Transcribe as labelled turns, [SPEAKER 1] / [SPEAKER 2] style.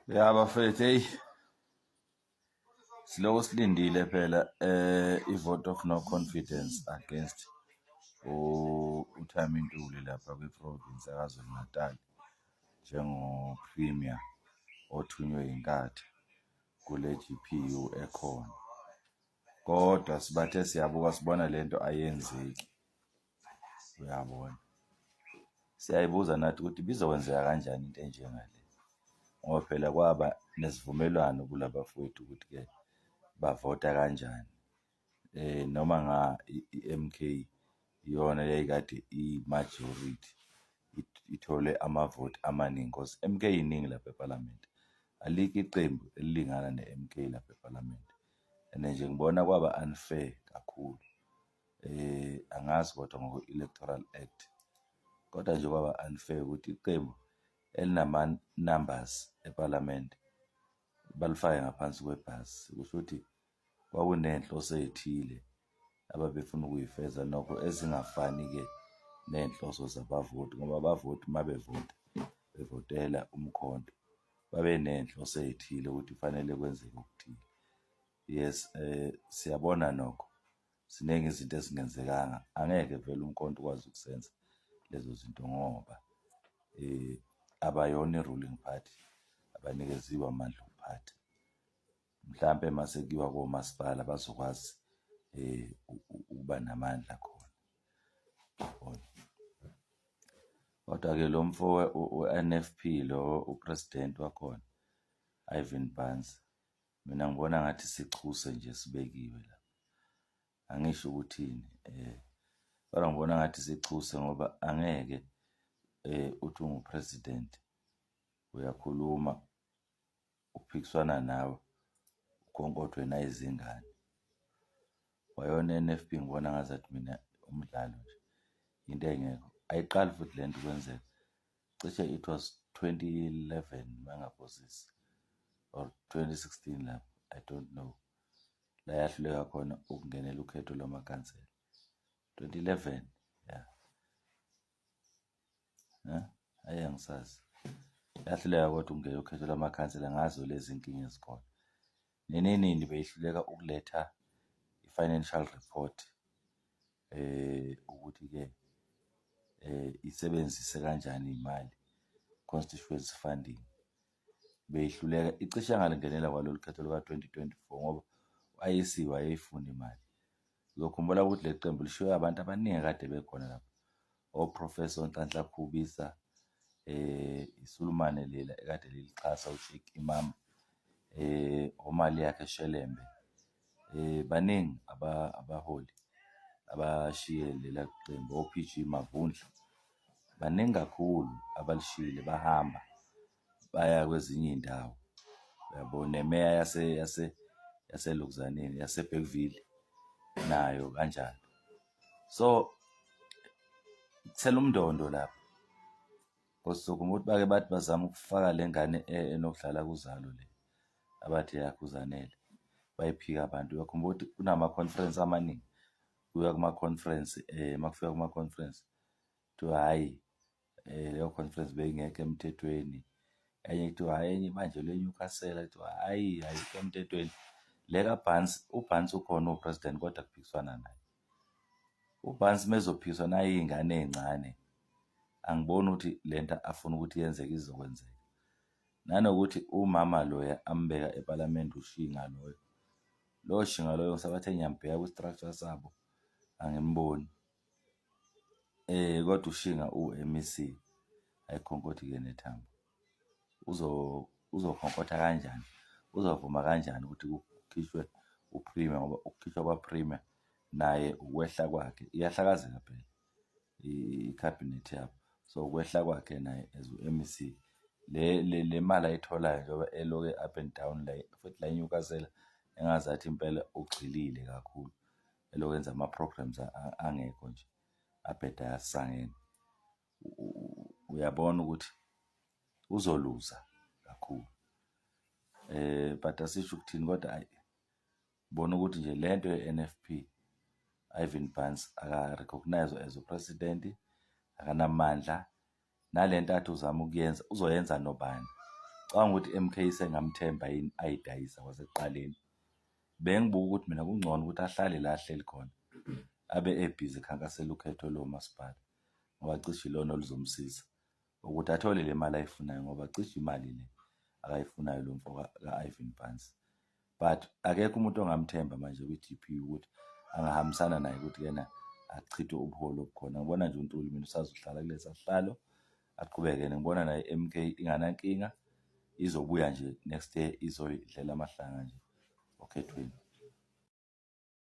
[SPEAKER 1] Ya bafethu, hey, siloko silindile phela i-vote of no confidence against uThami Ntuli lapha kwi-province yaKwaZulu Natal njengo-premier othunywe inkatha kule GPU ekhona. Kodwa sibathe siyabuka sibona lento ayenzeki. Uyabona, siyayibuza nathi ukuthi bizokwenzeka kanjani into enjengale, ngoba phela kwaba nesivumelwano kulaba bafowethu ukuthi-ke bavota kanjani. Noma i-MK iyona yayikade i-majority ithole amavoti amaningi because MK iningi lapha eParliament. Alikho iqembu elilingana ne-MK lapha eParliament. And nje ngibona kwaba unfair kakhulu. Angazi kodwa ngokwe-Electoral Act. Kodwa nje kwaba unfair ukuthi iqembu elinama numbers eParliament balifake ngaphansi kwebhasi. Kusho ukuthi kwakunenhloso ezithile ababefuna ukuyifeza, nokho ezingafani-ke nenhloso zabavoti, ngoba abavoti mabevota bevotela umkhonto babe nenhloso ezithile ukuthi kufanele kwenzeke okuthile. Yes, siyabona nokho ziningi izinto ezingenzekanga. Angeke vele umkhonto ukwazi ukusenza lezo zinto ngoba abayona i-ruling party, abanikeziwe amandla okuphatha. Mhlampe mase kuyiwa komasipala bazokwazi ukuba namandla khona. Kodwa-ke lo mfo we-NFP lo upresident wakhona Ivan Bans, mina ngibona ngathi sichuse nje sibekiwe la. Angisho ukuthini, kodwa ngibona ngathi sichuse ngoba angeke uthi ungupresident uyakhuluma uphikiswana nawe ukhonkothwe nayizingane. Wayona NFP ngibona ngazathi mina umdlalo nje into engekho. Ayiqali futhi lento kwenzeka. Cishe it was 2011 mangaphosisi or 2016 lapho, I don't know. La yahluleka khona ukungenela ukhetho lwamakhansela. 2011, yeah. Angisazi. Yahluleka kodwa ukungena ukhetho lwamakhansela ngazo lezi inkinga ezikhona. Nenini beyihluleka ukuletha i-financial report ukuthi-ke isebenzise kanjani imali, constituency funding. Beyihluleka icishe ngalungenela kwalolu khetho luka-2024 ngoba ayisiwe ayifuna imali. Uzokhumbula ukuthi le qembu lishiwe abantu abaningi kade bekhona lapho. Oprofessor Nhlanhla Khubisa, iSulumane lela ekade lilixhasa uSheikh Imam, omali yakhe Shelembe, baningi abaholi abashiye lela qembu, OPG Mavundla, baningi kakhulu abalishile bahamba baya kwezinye indawo. Uyabona, nemeya yaselokuzaneni yaseBergville nayo kanjalo. So kuthela umndondo lapha. Ngosukumo ukuthi bake bathi bazama ukufaka lengane enokudlala kuzalo le abathi yakhuzanele bayiphika abantu. Uyakhumbula ukuthi kunama-conference amaningi, kuya kuma-conference, makufika kuma-conference kuthiwa hhayi leyo conference beyingekho emthethweni. Enye kuthiwa hhayi, enye manje lenyukasela kuthiwa hhayi ayikho emthethweni. Le kaBhans, uBhans ukhona upresident kodwa kuphikiswana naye. uBhans mezophikiswa nayingane ezincane, angiboni ukuthi lento afuna ukuthi yenzeke izokwenzeka. Nanokuthi umama loya ambeka eParliament uShinga loyo. Lo Shinga loyo ngisabathe ngiyambheka ku-structure sabo angimboni. Kodwa uShinga u-MEC ayikhonkothi-ke nethambo. Uzokhonkotha kanjani? Uzovuma kanjani ukuthi kukhishwe uPremier, ngoba ukukhishwa kwaPremier naye ukwehla kwakhe iyahlakazeka phela i-cabinet yabo. So ukwehla kwakhe naye as u-MEC, le mali ayitholayo njengoba eloke up and down la futhi la inyukazela engazathi impela ugxilile kakhulu, eloke enza ama-programs angekho nje abhedayo asangene. Uyabona ukuthi uzoluza kakhulu. But asisho ukuthini, kodwa hayi, bona ukuthi nje lento ye-NFP Ivan Bans aka-recognize as upresident, akanamandla. Nalento athi uzama ukuyenza uzoyenza nobani. ngicabanga ukuthi MK sengamthemba yini ayidayisa kwasekuqaleni. Bengibuka ukuthi mina kungcono ukuthi ahlale la ahleli khona abe ebhizi ekhankasela ukhetho lomasipala, ngoba cishe ilona oluzomsiza ukuthi athole le mali ayifunayo, ngoba cishe imali le akayifunayo lo mfo ka-Ivan Vanzi. But akekho umuntu ongamthemba manje kwi-DP ukuthi angahambisana naye ukuthi kena achithe ubuholo obukhona. Ngibona nje uNtuli mina usazohlala kulesa sihlalo aqhubeke. Ngibona naye MK inganankinga, izobuya nje next year izoyidlela amahlanga nje okhethweni.